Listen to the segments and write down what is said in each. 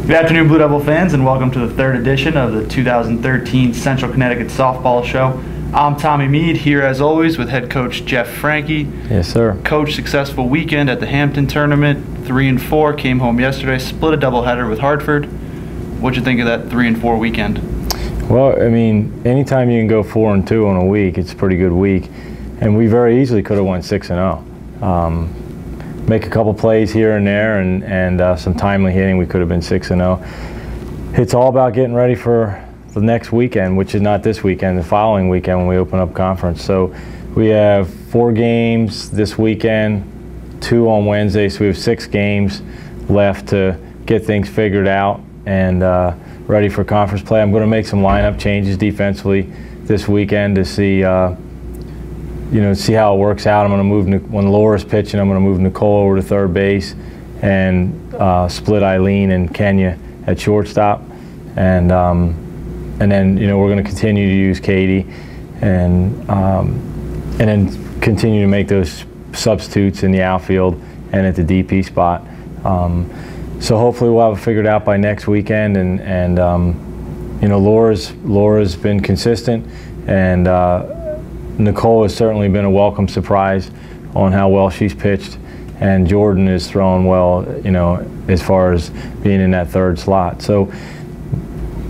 Good afternoon, Blue Devil fans, and welcome to the third edition of the 2013 Central Connecticut Softball Show. I'm Tommy Mead, here as always with head coach Jeff Franquet. Yes, sir. Coach, successful weekend at the Hampton tournament, 3-4, came home yesterday, split a doubleheader with Hartford. What'd you think of that 3-4 weekend? Well, I mean, anytime you can go 4-2 on a week, it's a pretty good week. And we very easily could have won 6-0. Make a couple plays here and there and some timely hitting, we could have been 6-0. It's all about getting ready for the next weekend, which is not this weekend, the following weekend when we open up conference. So we have 4 games this weekend, 2 on Wednesday, so we have 6 games left to get things figured out and ready for conference play. I'm going to make some lineup changes defensively this weekend to see see how it works out. I'm going to move, when Laura's pitching, I'm going to move Nicole over to third base and split Eileen and Kenya at shortstop. And then, we're going to continue to use Katie and then continue to make those substitutes in the outfield and at the DP spot. So hopefully we'll have it figured out by next weekend. And Laura's been consistent, and Nicole has certainly been a welcome surprise on how well she's pitched, and Jordan is throwing well, as far as being in that third slot. So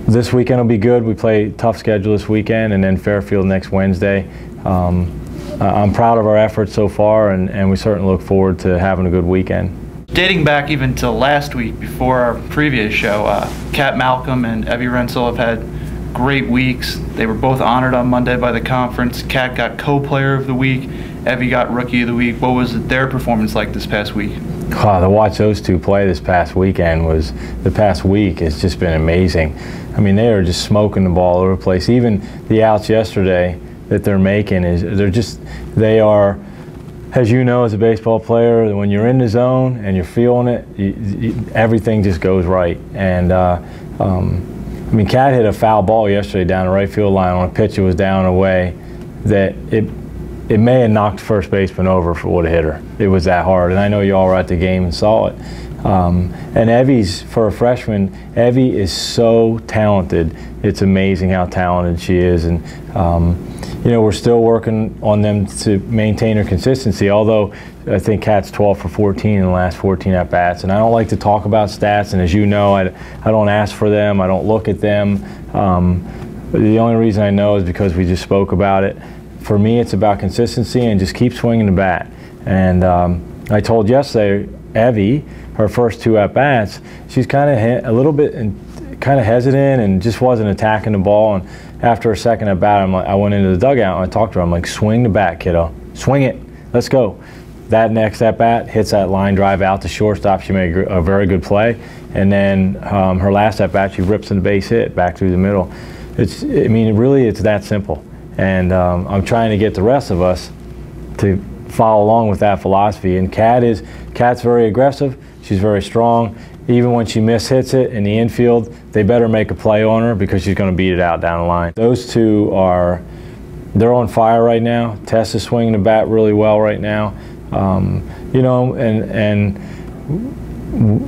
this weekend will be good. We play a tough schedule this weekend, and then Fairfield next Wednesday. I'm proud of our efforts so far, and we certainly look forward to having a good weekend. Dating back even to last week, before our previous show, Kat Malcolm and Evie Rensel have had great weeks. They were both honored on Monday by the conference. Kat got co-player of the week. Evie got rookie of the week. What was their performance like this past week? To watch those two play this past week has just been amazing. I mean, they are just smoking the ball all over the place. Even the outs yesterday that they're making they are, as you know, as a baseball player, when you're in the zone and you're feeling it, everything just goes right. And I mean, Kat hit a foul ball yesterday down the right field line on a pitch that was down away that it may have knocked first baseman over if it would have hit her. It was that hard, and I know you all were at the game and saw it. And Evie's, for a freshman, Evie is so talented. It's amazing how talented she is, and we're still working on them to maintain her consistency, although I think Kat's 12 for 14 in the last 14 at-bats. And I don't like to talk about stats, and as you know, I don't ask for them. I don't look at them. The only reason I know is because we just spoke about it. For me, it's about consistency and just keep swinging the bat. And I told yesterday, Evie, her first 2 at-bats, she's kind of a little bit kind of hesitant and just wasn't attacking the ball. And after her second at-bat, I went into the dugout and I talked to her. I'm like, swing the bat, kiddo. Swing it. Let's go. That next at-bat hits that line drive out to shortstop. She made a very good play. And then her last at-bat, she rips in the base hit back through the middle. It's that simple. And I'm trying to get the rest of us to follow along with that philosophy. And Kat's very aggressive. She's very strong. Even when she mishits it in the infield, they better make a play on her because she's going to beat it out down the line. Those two they're on fire right now. Tess is swinging the bat really well right now. And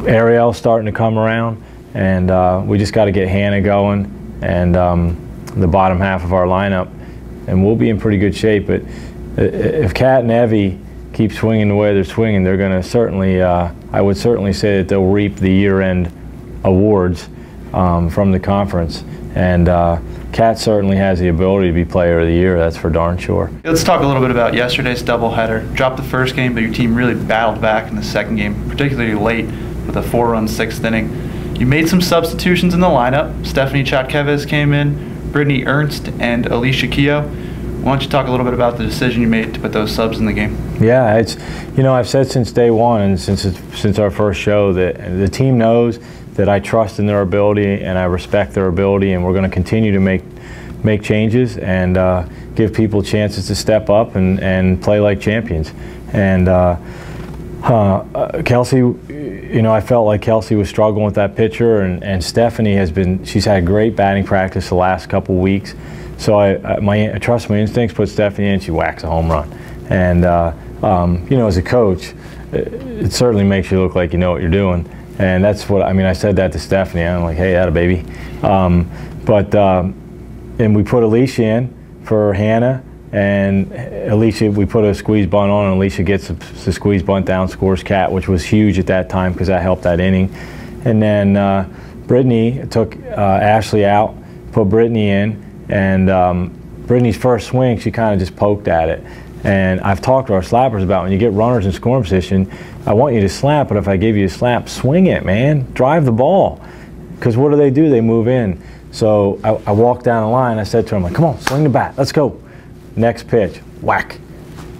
Ariel's starting to come around, and we just got to get Hannah going and the bottom half of our lineup, and we'll be in pretty good shape. But if Kat and Evie keep swinging the way they're swinging, they're going to certainly, I would certainly say that they'll reap the year-end awards from the conference. And Kat certainly has the ability to be player of the year, that's for darn sure. Let's talk a little bit about yesterday's doubleheader. Dropped the first game, but your team really battled back in the second game, particularly late with a 4-run 6th inning. You made some substitutions in the lineup. Stephanie Chatkeves came in, Brittany Ernst, and Alicia Keogh. Why don't you talk a little bit about the decision you made to put those subs in the game? Yeah, it's, I've said since day one and since our first show that the team knows that I trust in their ability and I respect their ability, and we're going to continue to make changes and give people chances to step up and play like champions. And Kelsey, I felt like Kelsey was struggling with that pitcher, and Stephanie she's had great batting practice the last couple weeks. So I trust my instincts, put Stephanie in, she whacks a home run. And as a coach, it certainly makes you look like you know what you're doing. And that's what, I mean, I said that to Stephanie. I'm like, hey, that a baby. And we put Alicia in for Hannah, and Alicia, we put a squeeze bunt on, and Alicia gets the squeeze bunt down, scores cat, which was huge at that time because that helped that inning. And then Brittany took Ashley out, put Brittany in, and Brittany's first swing, she kind of just poked at it. And I've talked to our slappers about when you get runners in scoring position, I want you to slap, but if I give you a slap, swing it, man. Drive the ball. Because what do? They move in. So I walked down the line, I said to him, like, come on, swing the bat, let's go. Next pitch, whack,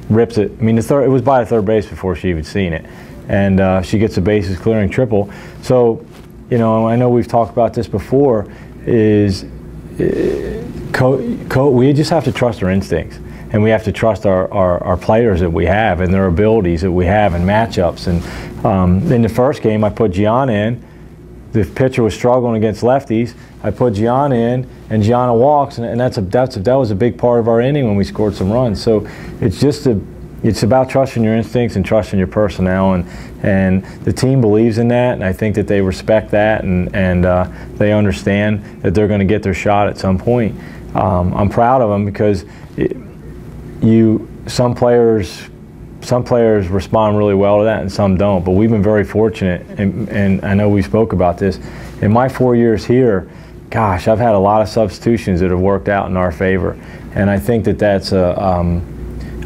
rips it. I mean, it was by the third base before she even seen it. And she gets a bases clearing triple. So, you know, I know we've talked about this before, is we just have to trust our instincts. And we have to trust our players that we have and their abilities that we have and matchups. And in the first game, I put Gianna in. The pitcher was struggling against lefties. I put Gianna in, and Gianna walks, and that was a big part of our inning when we scored some runs. So it's about trusting your instincts and trusting your personnel, and the team believes in that, and I think that they respect that, and they understand that they're going to get their shot at some point. I'm proud of them because some players respond really well to that and some don't, but we've been very fortunate, and I know we spoke about this. In my 4 years here, gosh, I've had a lot of substitutions that have worked out in our favor, and I think that that's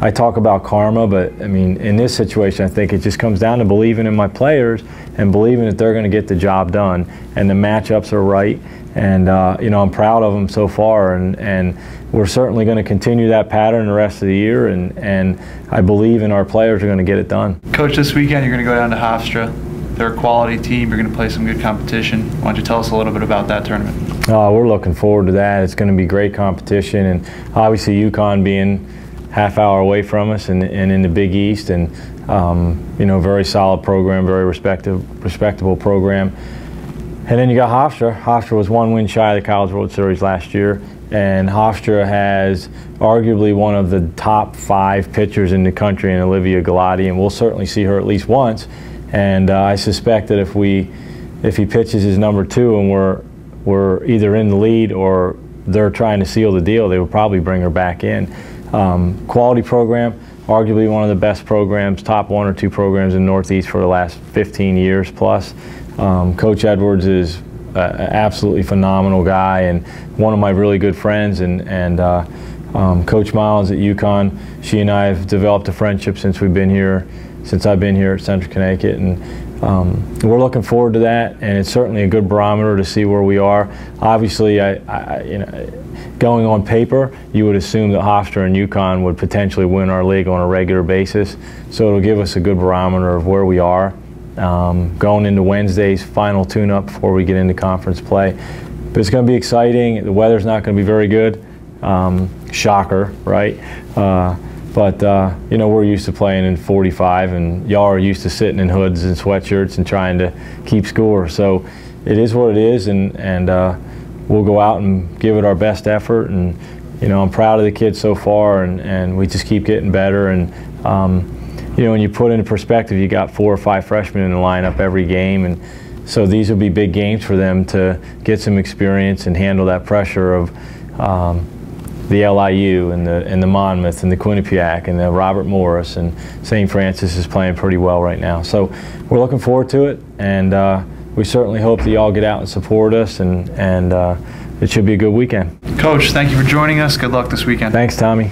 I talk about karma, but I mean, in this situation, I think it just comes down to believing in my players and believing that they're going to get the job done, and the matchups are right, and you know, I'm proud of them so far, and we're certainly going to continue that pattern the rest of the year, and I believe in our players are going to get it done. Coach, this weekend you're going to go down to Hofstra. They're a quality team. You're going to play some good competition. Why don't you tell us a little bit about that tournament? We're looking forward to that. It's going to be great competition, and obviously UConn being half-hour away from us and in the Big East, and you know, very solid program, very respectable program. And then you got Hofstra. Hofstra was 1 win shy of the College World Series last year, and Hofstra has arguably one of the top 5 pitchers in the country in Olivia Galati, and we'll certainly see her at least once. And I suspect that if he pitches his number 2 and we're either in the lead or they're trying to seal the deal, they will probably bring her back in. Quality program, arguably one of the best programs, top 1 or 2 programs in the Northeast for the last 15 years plus. Coach Edwards is an absolutely phenomenal guy and one of my really good friends, and Coach Miles at UConn, she and I have developed a friendship since I've been here at Central Connecticut, and we're looking forward to that, and it's certainly a good barometer to see where we are. Obviously, you know, going on paper, you would assume that Hofstra and UConn would potentially win our league on a regular basis, so it'll give us a good barometer of where we are going into Wednesday's final tune-up before we get into conference play. But it's going to be exciting. The weather's not going to be very good. Shocker, right? But you know, we're used to playing in 45, and y'all are used to sitting in hoods and sweatshirts and trying to keep score. So it is what it is, and we'll go out and give it our best effort. And you know, I'm proud of the kids so far, and we just keep getting better. And you know, when you put into perspective, you got 4 or 5 freshmen in the lineup every game, and so these will be big games for them to get some experience and handle that pressure of the LIU and the Monmouth and the Quinnipiac and the Robert Morris, and St. Francis is playing pretty well right now. So we're looking forward to it, and we certainly hope that you all get out and support us, and it should be a good weekend. Coach, thank you for joining us. Good luck this weekend. Thanks, Tommy.